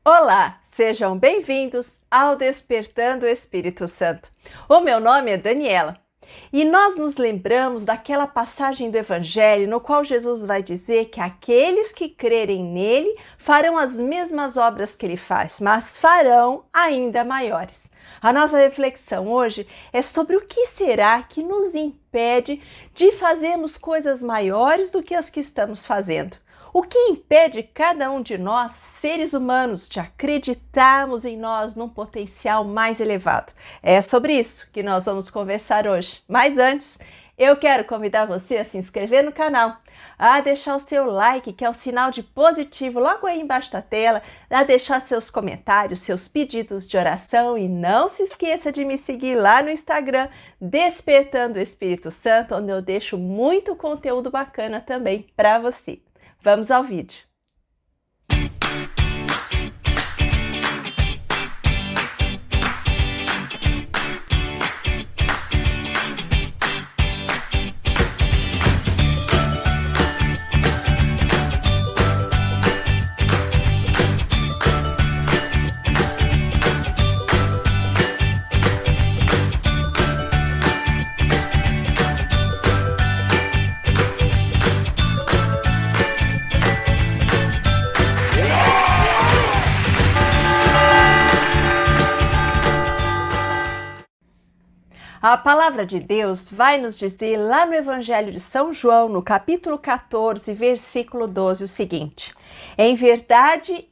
Olá, sejam bem-vindos ao Despertando o Espírito Santo. O meu nome é Daniela e nós nos lembramos daquela passagem do Evangelho no qual Jesus vai dizer que aqueles que crerem nele farão as mesmas obras que ele faz, mas farão ainda maiores. A nossa reflexão hoje é sobre o que será que nos impede de fazermos coisas maiores do que as que estamos fazendo. O que impede cada um de nós, seres humanos, de acreditarmos em nós num potencial mais elevado? É sobre isso que nós vamos conversar hoje. Mas antes, eu quero convidar você a se inscrever no canal, a deixar o seu like, que é o sinal de positivo logo aí embaixo da tela, a deixar seus comentários, seus pedidos de oração e não se esqueça de me seguir lá no Instagram, Despertando o Espírito Santo, onde eu deixo muito conteúdo bacana também para você. Vamos ao vídeo. A palavra de Deus vai nos dizer lá no Evangelho de São João, no capítulo 14, versículo 12, o seguinte: em verdade,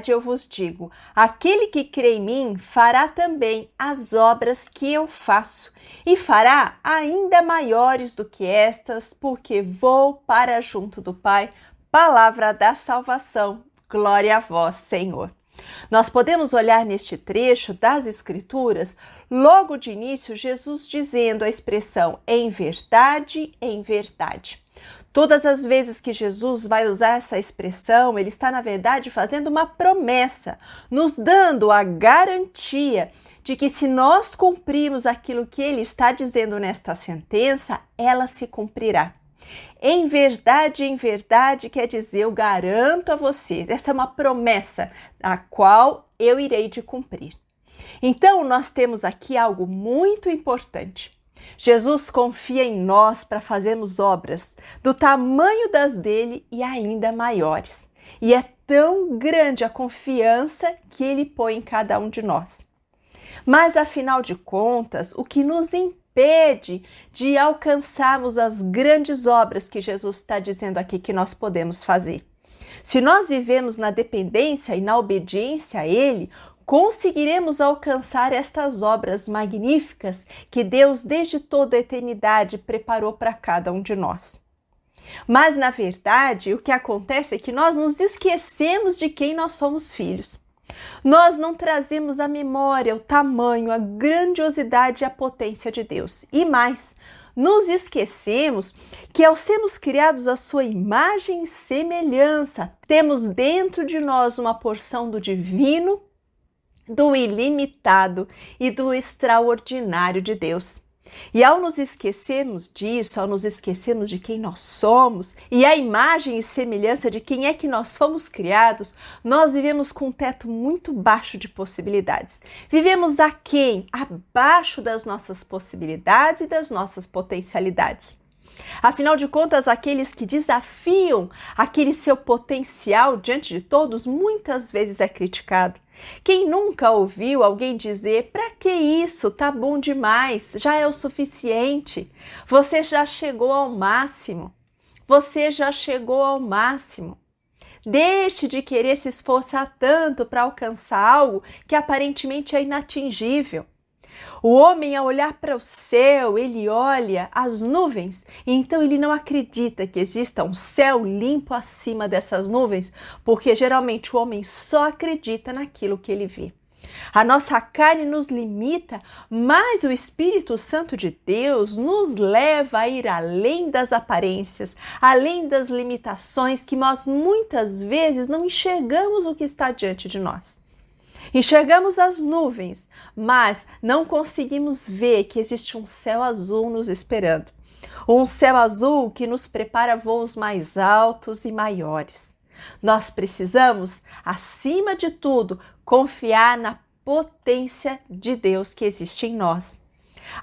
eu vos digo, aquele que crê em mim fará também as obras que eu faço, e fará ainda maiores do que estas, porque vou para junto do Pai. Palavra da salvação. Glória a vós, Senhor. Nós podemos olhar neste trecho das Escrituras, logo de início, Jesus dizendo a expressão em verdade, em verdade. Todas as vezes que Jesus vai usar essa expressão, ele está, na verdade, fazendo uma promessa, nos dando a garantia de que se nós cumprirmos aquilo que ele está dizendo nesta sentença, ela se cumprirá. Em verdade, quer dizer, eu garanto a vocês, essa é uma promessa a qual eu irei de cumprir. Então, nós temos aqui algo muito importante. Jesus confia em nós para fazermos obras do tamanho das dele e ainda maiores. E é tão grande a confiança que ele põe em cada um de nós. Mas, afinal de contas, o que nos impede de alcançarmos as grandes obras que Jesus está dizendo aqui que nós podemos fazer? Se nós vivemos na dependência e na obediência a Ele, conseguiremos alcançar estas obras magníficas que Deus desde toda a eternidade preparou para cada um de nós. Mas, na verdade, o que acontece é que nós nos esquecemos de quem nós somos filhos. Nós não trazemos à memória o tamanho, a grandiosidade e a potência de Deus. E mais, nos esquecemos que ao sermos criados à sua imagem e semelhança, temos dentro de nós uma porção do divino, do ilimitado e do extraordinário de Deus. E ao nos esquecermos disso, ao nos esquecermos de quem nós somos e a imagem e semelhança de quem é que nós fomos criados, nós vivemos com um teto muito baixo de possibilidades. Vivemos aquém, abaixo das nossas possibilidades e das nossas potencialidades. Afinal de contas, aqueles que desafiam aquele seu potencial diante de todos, muitas vezes é criticado. Quem nunca ouviu alguém dizer, para que isso? Tá bom demais, já é o suficiente, você já chegou ao máximo, você já chegou ao máximo. Deixe de querer se esforçar tanto para alcançar algo que aparentemente é inatingível. O homem, ao olhar para o céu, ele olha as nuvens e então ele não acredita que exista um céu limpo acima dessas nuvens, porque geralmente o homem só acredita naquilo que ele vê. A nossa carne nos limita, mas o Espírito Santo de Deus nos leva a ir além das aparências, além das limitações que nós muitas vezes não enxergamos o que está diante de nós. Enxergamos as nuvens, mas não conseguimos ver que existe um céu azul nos esperando. Um céu azul que nos prepara voos mais altos e maiores. Nós precisamos, acima de tudo, confiar na potência de Deus que existe em nós.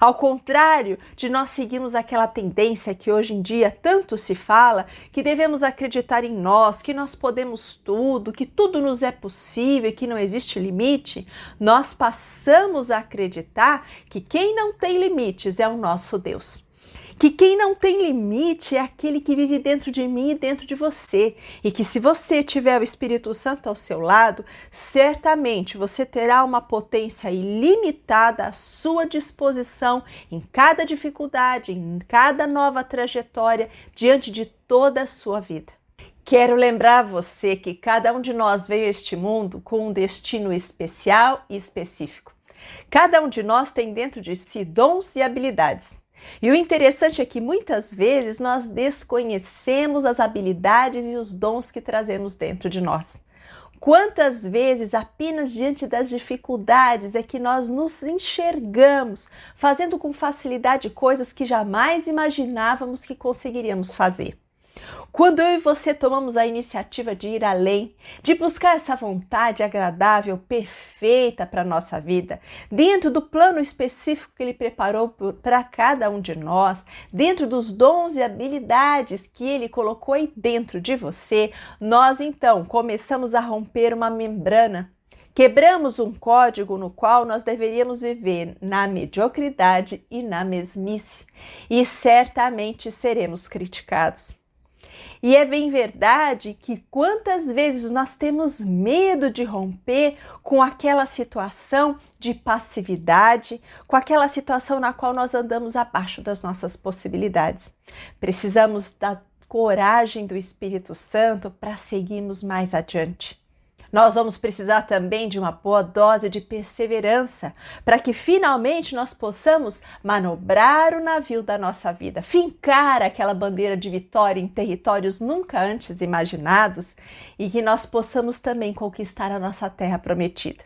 Ao contrário de nós seguirmos aquela tendência que hoje em dia tanto se fala, que devemos acreditar em nós, que nós podemos tudo, que tudo nos é possível, que não existe limite, nós passamos a acreditar que quem não tem limites é o nosso Deus. Que quem não tem limite é aquele que vive dentro de mim e dentro de você. E que se você tiver o Espírito Santo ao seu lado, certamente você terá uma potência ilimitada à sua disposição em cada dificuldade, em cada nova trajetória, diante de toda a sua vida. Quero lembrar você que cada um de nós veio a este mundo com um destino especial e específico. Cada um de nós tem dentro de si dons e habilidades. E o interessante é que muitas vezes nós desconhecemos as habilidades e os dons que trazemos dentro de nós. Quantas vezes apenas diante das dificuldades é que nós nos enxergamos fazendo com facilidade coisas que jamais imaginávamos que conseguiríamos fazer. Quando eu e você tomamos a iniciativa de ir além, de buscar essa vontade agradável, perfeita para a nossa vida, dentro do plano específico que Ele preparou para cada um de nós, dentro dos dons e habilidades que Ele colocou aí dentro de você, nós então começamos a romper uma membrana. Quebramos um código no qual nós deveríamos viver na mediocridade e na mesmice, e certamente seremos criticados. E é bem verdade que quantas vezes nós temos medo de romper com aquela situação de passividade, com aquela situação na qual nós andamos abaixo das nossas possibilidades. Precisamos da coragem do Espírito Santo para seguirmos mais adiante. Nós vamos precisar também de uma boa dose de perseverança para que finalmente nós possamos manobrar o navio da nossa vida, fincar aquela bandeira de vitória em territórios nunca antes imaginados e que nós possamos também conquistar a nossa terra prometida,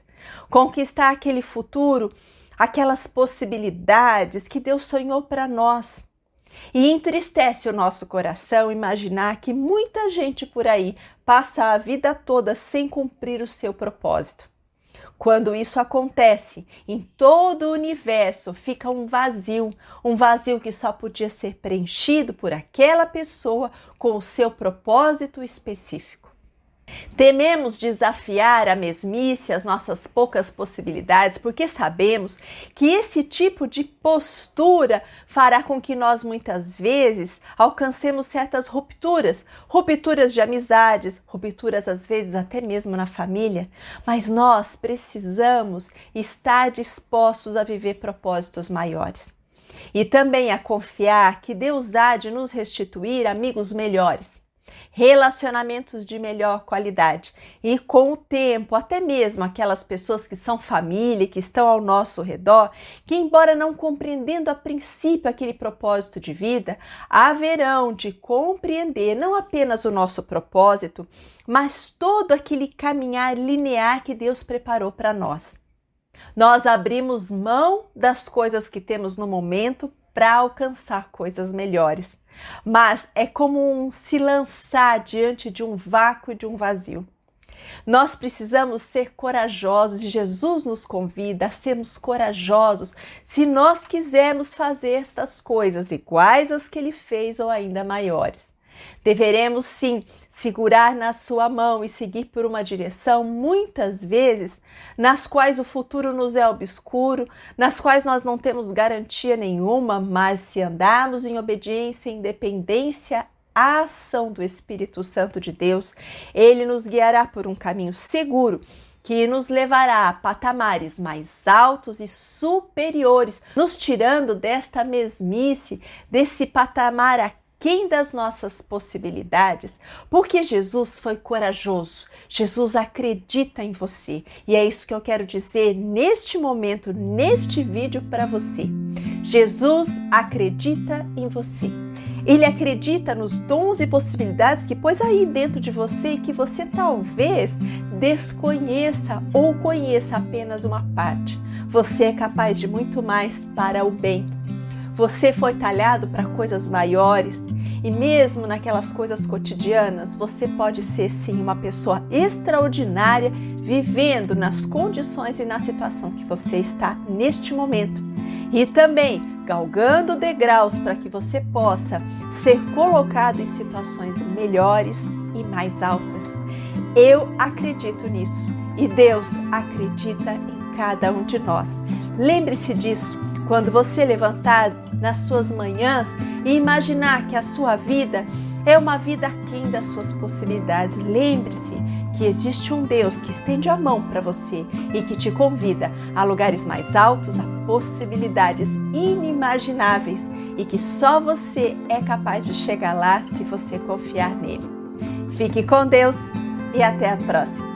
conquistar aquele futuro, aquelas possibilidades que Deus sonhou para nós. E entristece o nosso coração imaginar que muita gente por aí passa a vida toda sem cumprir o seu propósito. Quando isso acontece, em todo o universo fica um vazio que só podia ser preenchido por aquela pessoa com o seu propósito específico. Tememos desafiar a mesmice, as nossas poucas possibilidades, porque sabemos que esse tipo de postura fará com que nós muitas vezes alcancemos certas rupturas de amizades, rupturas às vezes até mesmo na família, mas nós precisamos estar dispostos a viver propósitos maiores. E também a confiar que Deus há de nos restituir amigos melhores, relacionamentos de melhor qualidade e com o tempo até mesmo aquelas pessoas que são família, que estão ao nosso redor, que embora não compreendendo a princípio aquele propósito de vida, haverão de compreender não apenas o nosso propósito, mas todo aquele caminhar linear que Deus preparou para nós. Nós abrimos mão das coisas que temos no momento para alcançar coisas melhores. Mas é como se lançar diante de um vácuo e de um vazio. Nós precisamos ser corajosos e Jesus nos convida a sermos corajosos se nós quisermos fazer estas coisas iguais às que Ele fez ou ainda maiores. Deveremos sim segurar na sua mão e seguir por uma direção muitas vezes nas quais o futuro nos é obscuro, nas quais nós não temos garantia nenhuma, mas se andarmos em obediência e independência à ação do Espírito Santo de Deus, Ele nos guiará por um caminho seguro que nos levará a patamares mais altos e superiores, nos tirando desta mesmice, desse patamar aquém das nossas possibilidades, porque Jesus foi corajoso, Jesus acredita em você. E é isso que eu quero dizer neste momento, neste vídeo para você. Jesus acredita em você. Ele acredita nos dons e possibilidades que pôs aí dentro de você e que você talvez desconheça ou conheça apenas uma parte. Você é capaz de muito mais para o bem. Você foi talhado para coisas maiores E mesmo naquelas coisas cotidianas, você pode ser sim uma pessoa extraordinária, vivendo nas condições e na situação que você está neste momento. E também galgando degraus para que você possa ser colocado em situações melhores e mais altas. Eu acredito nisso e Deus acredita em cada um de nós. Lembre-se disso quando você levantar nas suas manhãs e imaginar que a sua vida é uma vida aquém das suas possibilidades. Lembre-se que existe um Deus que estende a mão para você e que te convida a lugares mais altos, a possibilidades inimagináveis e que só você é capaz de chegar lá se você confiar nele. Fique com Deus e até a próxima!